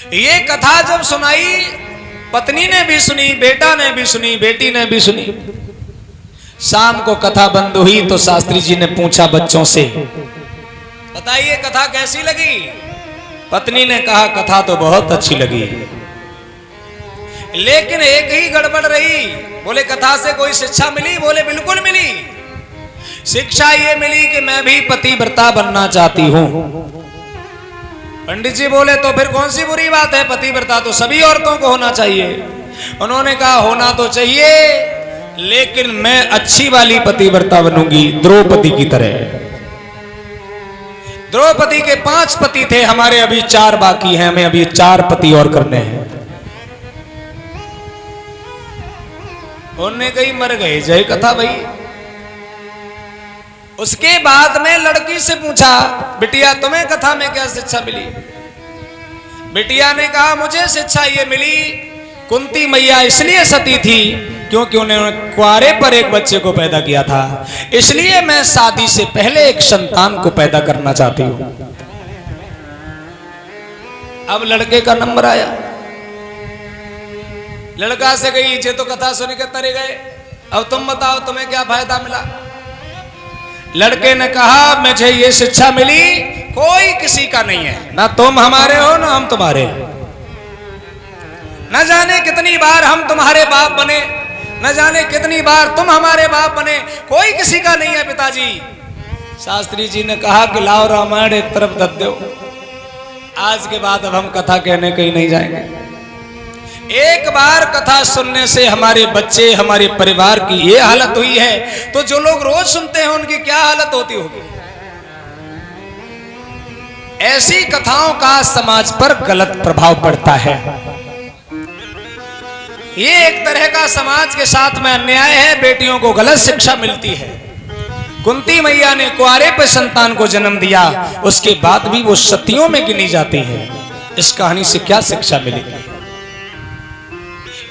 ये कथा जब सुनाई, पत्नी ने भी सुनी, बेटा ने भी सुनी, बेटी ने भी सुनी। शाम को कथा बंद हुई तो शास्त्री जी ने पूछा बच्चों से, बताइए कथा कैसी लगी? पत्नी ने कहा कथा तो बहुत अच्छी लगी, लेकिन एक ही गड़बड़ रही। बोले कथा से कोई शिक्षा मिली? बोले बिल्कुल मिली। शिक्षा ये मिली कि मैं भी पतिव्रता बनना चाहती हूं। पंडित जी बोले तो फिर कौन सी बुरी बात है, पतिव्रता तो सभी औरतों को होना चाहिए। उन्होंने कहा होना तो चाहिए, लेकिन मैं अच्छी वाली पतिव्रता बनूंगी, द्रौपदी की तरह। द्रौपदी के 5 पति थे, हमारे अभी 4 बाकी हैं, हमें अभी 4 पति और करने हैं। उनने कहीं मर गए, जय कथा भाई। उसके बाद में लड़की से पूछा, बिटिया तुम्हें कथा में क्या शिक्षा मिली? बिटिया ने कहा मुझे शिक्षा ये मिली, कुंती मैया इसलिए सती थी क्योंकि उन्होंने कुंवारे पर एक बच्चे को पैदा किया था, इसलिए मैं शादी से पहले एक संतान को पैदा करना चाहती हूं। अब लड़के का नंबर आया, लड़का से गई, ये तो कथा सुन के तरे गए, अब तुम बताओ तुम्हें क्या फायदा मिला? लड़के ने कहा मुझे ये शिक्षा मिली कोई किसी का नहीं है, ना तुम हमारे हो ना हम तुम्हारे। न जाने कितनी बार हम तुम्हारे बाप बने, न जाने कितनी बार तुम हमारे बाप बने, कोई किसी का नहीं है पिताजी। शास्त्री जी ने कहा कि लाओ रामायण एक तरफ रख दो, आज के बाद अब हम कथा कहने कहीं नहीं जाएंगे। एक बार कथा सुनने से हमारे बच्चे, हमारे परिवार की ये हालत हुई है, तो जो लोग रोज सुनते हैं उनकी क्या हालत होती होगी। ऐसी कथाओं का समाज पर गलत प्रभाव पड़ता है। ये एक तरह का समाज के साथ में अन्याय है, बेटियों को गलत शिक्षा मिलती है। कुंती मैया ने कुंवारे पे संतान को जन्म दिया, उसके बाद भी वो सतियों में गिनी जाती है। इस कहानी से क्या शिक्षा मिलेगी?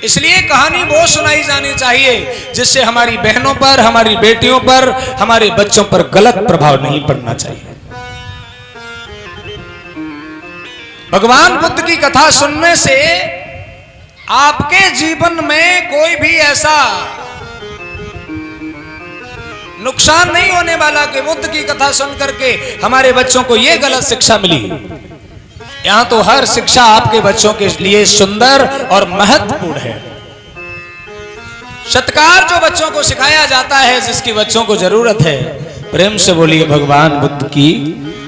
इसलिए कहानी वो सुनाई जानी चाहिए जिससे हमारी बहनों पर, हमारी बेटियों पर, हमारे बच्चों पर गलत प्रभाव नहीं पड़ना चाहिए। भगवान बुद्ध की कथा सुनने से आपके जीवन में कोई भी ऐसा नुकसान नहीं होने वाला कि बुद्ध की कथा सुन करके हमारे बच्चों को यह गलत शिक्षा मिली। यहां तो हर शिक्षा आपके बच्चों के लिए सुंदर और महत्वपूर्ण है। सत्कार जो बच्चों को सिखाया जाता है, जिसकी बच्चों को जरूरत है। प्रेम से बोलिए भगवान बुद्ध की